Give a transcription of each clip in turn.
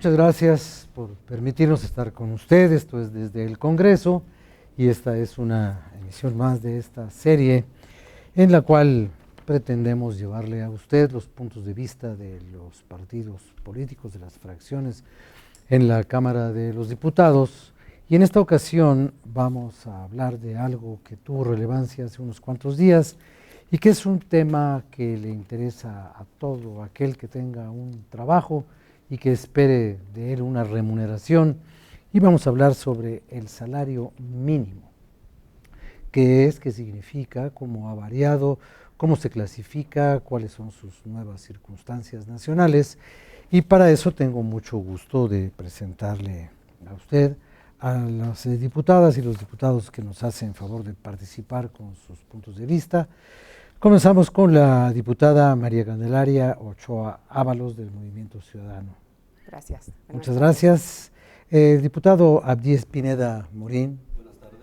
Muchas gracias por permitirnos estar con ustedes. Esto es desde el Congreso y esta es una emisión más de esta serie en la cual pretendemos llevarle a usted los puntos de vista de los partidos políticos, de las fracciones en la Cámara de los Diputados. Y en esta ocasión vamos a hablar de algo que tuvo relevancia hace unos cuantos días y que es un tema que le interesa a todo aquel que tenga un trabajo y que espere de él una remuneración. Y vamos a hablar sobre el salario mínimo. ¿Qué es? ¿Qué significa? ¿Cómo ha variado? ¿Cómo se clasifica? ¿Cuáles son sus nuevas circunstancias nacionales? Y para eso tengo mucho gusto de presentarle a usted a las diputadas y los diputados que nos hacen favor de participar con sus puntos de vista. Comenzamos con la diputada María Candelaria Ochoa Ábalos del Movimiento Ciudadano. Gracias. Muchas gracias. El diputado Abdiel Pineda Morín. Buenas tardes.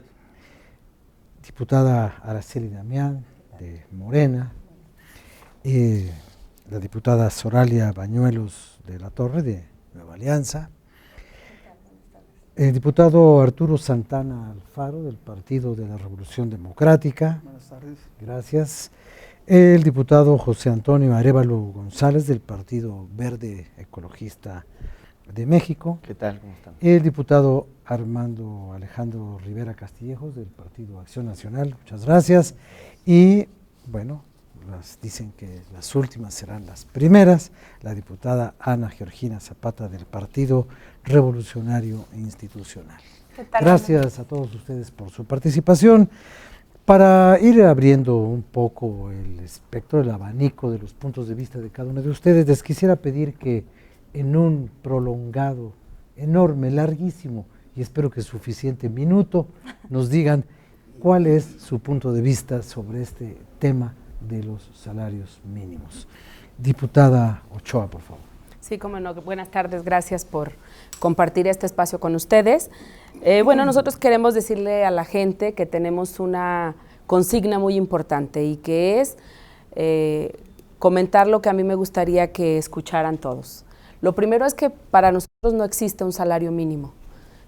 Diputada Araceli Damián de Morena. La diputada Zoralia Bañuelos de la Torre de Nueva Alianza. El diputado Arturo Santana Alfaro del Partido de la Revolución Democrática. Buenas tardes. Gracias. El diputado José Antonio Arévalo González del Partido Verde Ecologista de México. ¿Qué tal? ¿Cómo están? El diputado Armando Alejandro Rivera Castillejos del Partido Acción Nacional. Muchas gracias. Y bueno, dicen que las últimas serán las primeras. La diputada Ana Georgina Zapata del Partido Revolucionario Institucional. Gracias a todos ustedes por su participación. Para ir abriendo un poco el espectro, el abanico de los puntos de vista de cada uno de ustedes, les quisiera pedir que en un prolongado, enorme, larguísimo y espero que suficiente minuto, nos digan cuál es su punto de vista sobre este tema de los salarios mínimos. Diputada Ochoa, por favor. Sí, cómo no. Buenas tardes, gracias por compartir este espacio con ustedes. Bueno, nosotros queremos decirle a la gente que tenemos una consigna muy importante y que es comentar lo que a mí me gustaría que escucharan todos. Lo primero es que para nosotros no existe un salario mínimo,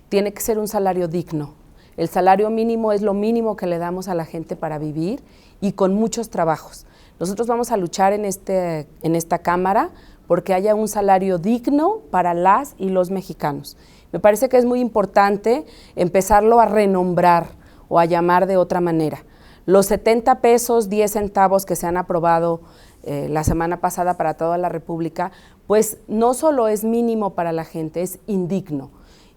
tiene que ser un salario digno. El salario mínimo es lo mínimo que le damos a la gente para vivir y con muchos trabajos. Nosotros vamos a luchar en esta Cámara porque haya un salario digno para las y los mexicanos. Me parece que es muy importante empezarlo a renombrar o a llamar de otra manera. Los 70 pesos, 10 centavos que se han aprobado la semana pasada para toda la República, pues no solo es mínimo para la gente, es indigno.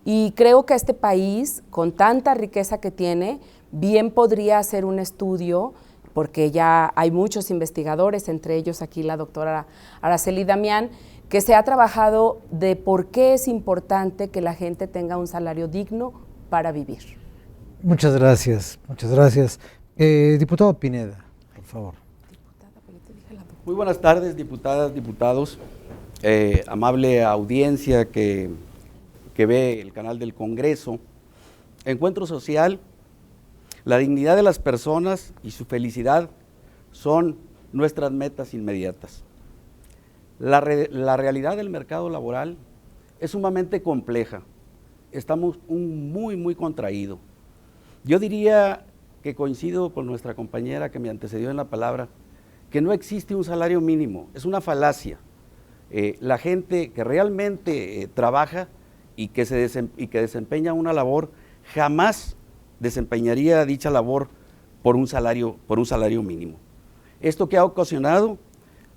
Y creo que este país, con tanta riqueza que tiene, bien podría hacer un estudio, porque ya hay muchos investigadores, entre ellos aquí la doctora Araceli Damián, que se ha trabajado de por qué es importante que la gente tenga un salario digno para vivir. Muchas gracias, muchas gracias. Diputado Pineda, por favor. Muy buenas tardes, diputadas, diputados, amable audiencia que ve el canal del Congreso. Encuentro Social, la dignidad de las personas y su felicidad son nuestras metas inmediatas. La realidad del mercado laboral es sumamente compleja, estamos muy contraído. Yo diría que coincido con nuestra compañera que me antecedió en la palabra, que no existe un salario mínimo, es una falacia. La gente que realmente trabaja y que desempeña una labor, jamás desempeñaría dicha labor por un salario mínimo. Esto que ha ocasionado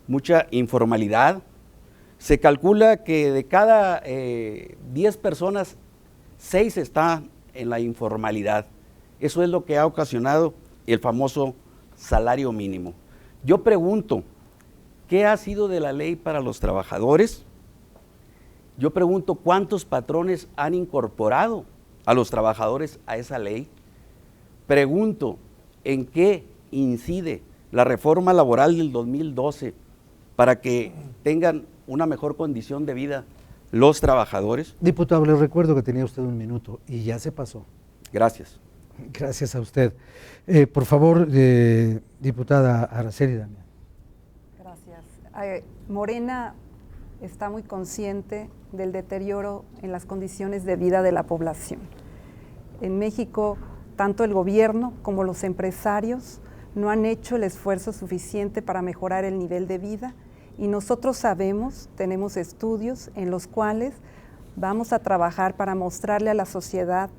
mucha informalidad. Se calcula que de cada 10 personas, 6 están en la informalidad. Eso es lo que ha ocasionado el famoso salario mínimo. Yo pregunto, ¿qué ha sido de la ley para los trabajadores? Yo pregunto, ¿cuántos patrones han incorporado a los trabajadores a esa ley? Pregunto, ¿en qué incide la reforma laboral del 2012 para que tengan una mejor condición de vida los trabajadores? Diputado, le recuerdo que tenía usted un minuto y ya se pasó. Gracias. Gracias a usted. Por favor, diputada Araceli Damián. Gracias. Morena está muy consciente del deterioro en las condiciones de vida de la población. En México, tanto el gobierno como los empresarios no han hecho el esfuerzo suficiente para mejorar el nivel de vida y nosotros sabemos, tenemos estudios en los cuales vamos a trabajar para mostrarle a la sociedad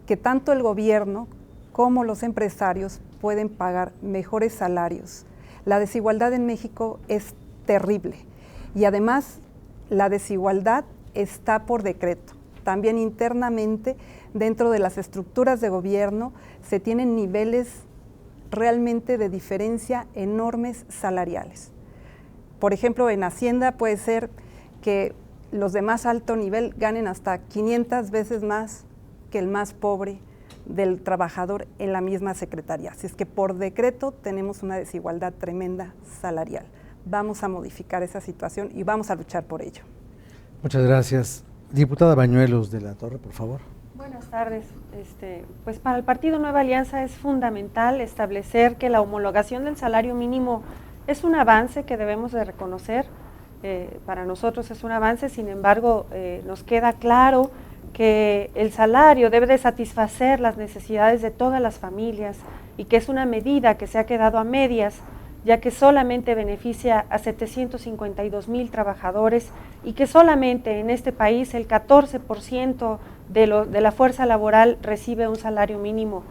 que tanto el gobierno como los empresarios pueden pagar mejores salarios. La desigualdad en México es terrible y además la desigualdad está por decreto. También internamente, dentro de las estructuras de gobierno, se tienen niveles realmente de diferencia enormes salariales. Por ejemplo, en Hacienda puede ser que los de más alto nivel ganen hasta 500 veces más que el más pobre del trabajador en la misma secretaría. Así es que por decreto tenemos una desigualdad tremenda salarial. Vamos a modificar esa situación y vamos a luchar por ello. Muchas gracias. Diputada Bañuelos de la Torre, por favor. Buenas tardes. Pues para el Partido Nueva Alianza es fundamental establecer que la homologación del salario mínimo es un avance que debemos de reconocer. Para nosotros es un avance, sin embargo, nos queda claro que el salario debe de satisfacer las necesidades de todas las familias y que es una medida que se ha quedado a medias, ya que solamente beneficia a 752,000 trabajadores y que solamente en este país el 14% de la fuerza laboral recibe un salario mínimo.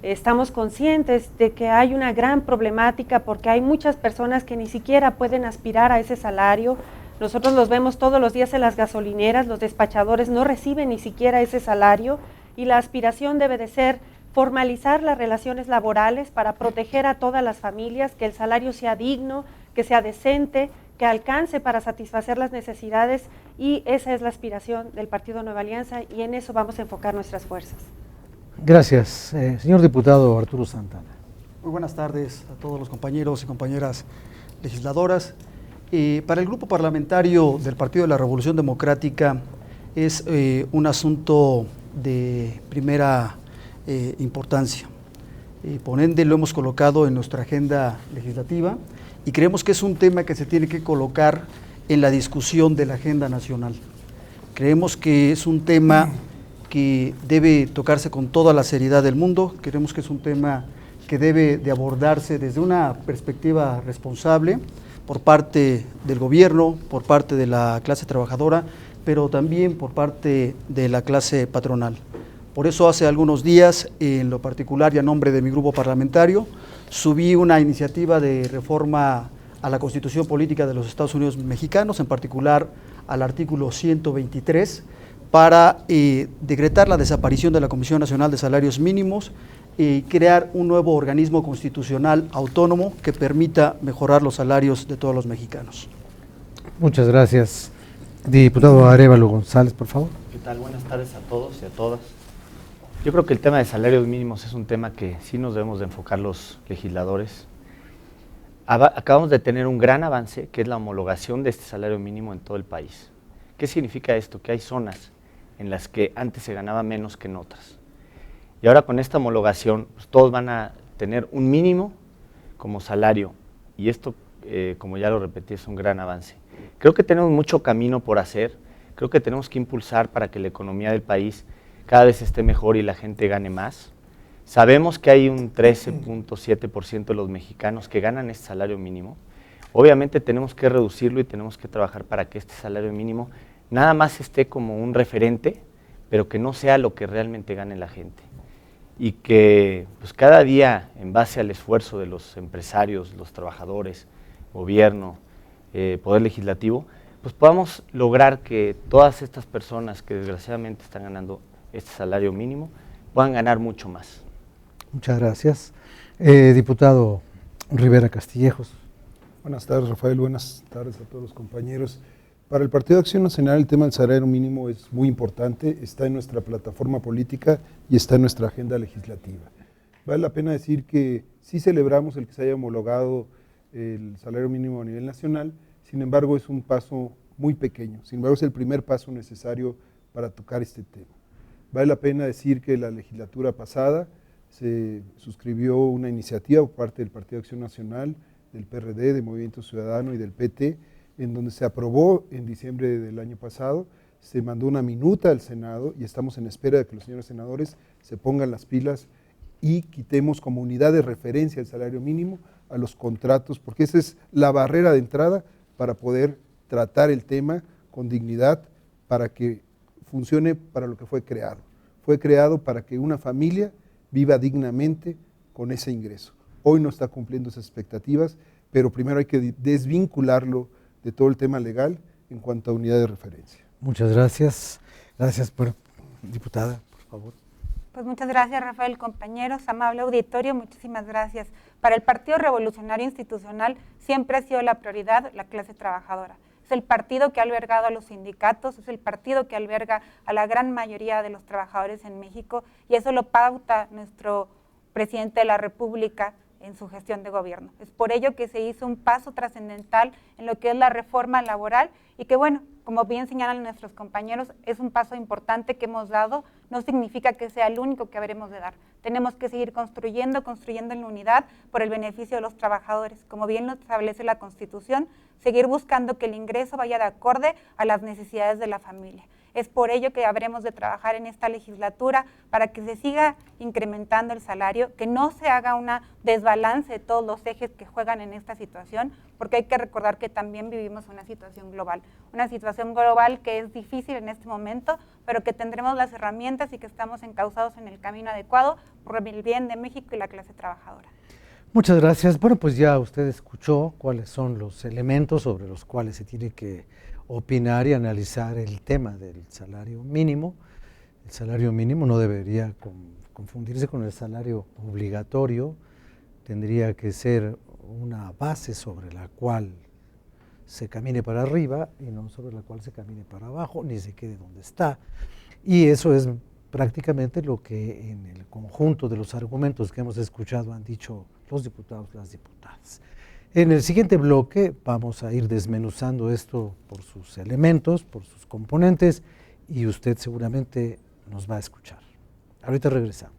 Estamos conscientes de que hay una gran problemática porque hay muchas personas que ni siquiera pueden aspirar a ese salario. Nosotros los vemos todos los días en las gasolineras, los despachadores no reciben ni siquiera ese salario y la aspiración debe de ser formalizar las relaciones laborales para proteger a todas las familias, que el salario sea digno, que sea decente, que alcance para satisfacer las necesidades y esa es la aspiración del Partido Nueva Alianza y en eso vamos a enfocar nuestras fuerzas. Gracias. Señor diputado Arturo Santana. Muy buenas tardes a todos los compañeros y compañeras legisladoras. Para el grupo parlamentario del Partido de la Revolución Democrática es un asunto de primera importancia. Por ende lo hemos colocado en nuestra agenda legislativa y creemos que es un tema que se tiene que colocar en la discusión de la agenda nacional. Creemos que es un tema que debe tocarse con toda la seriedad del mundo, creemos que es un tema que debe de abordarse desde una perspectiva responsable por parte del gobierno, por parte de la clase trabajadora, pero también por parte de la clase patronal. Por eso hace algunos días, en lo particular y a nombre de mi grupo parlamentario, subí una iniciativa de reforma a la Constitución Política de los Estados Unidos Mexicanos, en particular al artículo 123, para decretar la desaparición de la Comisión Nacional de Salarios Mínimos y crear un nuevo organismo constitucional autónomo que permita mejorar los salarios de todos los mexicanos. Muchas gracias. Diputado Arévalo González, por favor. ¿Qué tal? Buenas tardes a todos y a todas. Yo creo que el tema de salarios mínimos es un tema que sí nos debemos de enfocar los legisladores. Acabamos de tener un gran avance, que es la homologación de este salario mínimo en todo el país. ¿Qué significa esto? Que hay zonas en las que antes se ganaba menos que en otras. Y ahora con esta homologación, pues, todos van a tener un mínimo como salario. Y esto, como ya lo repetí, es un gran avance. Creo que tenemos mucho camino por hacer. Creo que tenemos que impulsar para que la economía del país cada vez esté mejor y la gente gane más. Sabemos que hay un 13.7% de los mexicanos que ganan este salario mínimo. Obviamente tenemos que reducirlo y tenemos que trabajar para que este salario mínimo nada más esté como un referente, pero que no sea lo que realmente gane la gente. Y que pues, cada día, en base al esfuerzo de los empresarios, los trabajadores, gobierno, poder legislativo, pues podamos lograr que todas estas personas que desgraciadamente están ganando este salario mínimo puedan ganar mucho más. Muchas gracias. Diputado Rivera Castillejos. Buenas tardes, Rafael. Buenas tardes a todos los compañeros. Para el Partido de Acción Nacional el tema del salario mínimo es muy importante, está en nuestra plataforma política y está en nuestra agenda legislativa. Vale la pena decir que sí celebramos el que se haya homologado el salario mínimo a nivel nacional, sin embargo es un paso muy pequeño, sin embargo es el primer paso necesario para tocar este tema. Vale la pena decir que la legislatura pasada se suscribió una iniciativa por parte del Partido de Acción Nacional, del PRD, de Movimiento Ciudadano y del PT, en donde se aprobó en diciembre del año pasado, se mandó una minuta al Senado y estamos en espera de que los señores senadores se pongan las pilas y quitemos como unidad de referencia el salario mínimo a los contratos, porque esa es la barrera de entrada para poder tratar el tema con dignidad, para que funcione para lo que fue creado. Fue creado para que una familia viva dignamente con ese ingreso. Hoy no está cumpliendo esas expectativas, pero primero hay que desvincularlo de todo el tema legal en cuanto a unidad de referencia. Muchas gracias. Gracias, diputada, por favor. Pues muchas gracias, Rafael, compañeros, amable auditorio, muchísimas gracias. Para el Partido Revolucionario Institucional siempre ha sido la prioridad la clase trabajadora. Es el partido que ha albergado a los sindicatos, es el partido que alberga a la gran mayoría de los trabajadores en México, y eso lo pauta nuestro presidente de la República en su gestión de gobierno. Es por ello que se hizo un paso trascendental en lo que es la reforma laboral y que, bueno, como bien señalan nuestros compañeros, es un paso importante que hemos dado, no significa que sea el único que habremos de dar. Tenemos que seguir construyendo en la unidad por el beneficio de los trabajadores, como bien lo establece la Constitución, seguir buscando que el ingreso vaya de acorde a las necesidades de la familia. Es por ello que habremos de trabajar en esta legislatura para que se siga incrementando el salario, que no se haga una desbalance de todos los ejes que juegan en esta situación, porque hay que recordar que también vivimos una situación global que es difícil en este momento, pero que tendremos las herramientas y que estamos encauzados en el camino adecuado por el bien de México y la clase trabajadora. Muchas gracias. Bueno, pues ya usted escuchó cuáles son los elementos sobre los cuales se tiene que opinar y analizar el tema del salario mínimo. El salario mínimo no debería confundirse con el salario obligatorio, tendría que ser una base sobre la cual se camine para arriba y no sobre la cual se camine para abajo, ni se quede donde está. Y eso es prácticamente lo que en el conjunto de los argumentos que hemos escuchado han dicho los diputados, las diputadas. En el siguiente bloque vamos a ir desmenuzando esto por sus elementos, por sus componentes, y usted seguramente nos va a escuchar. Ahorita regresamos.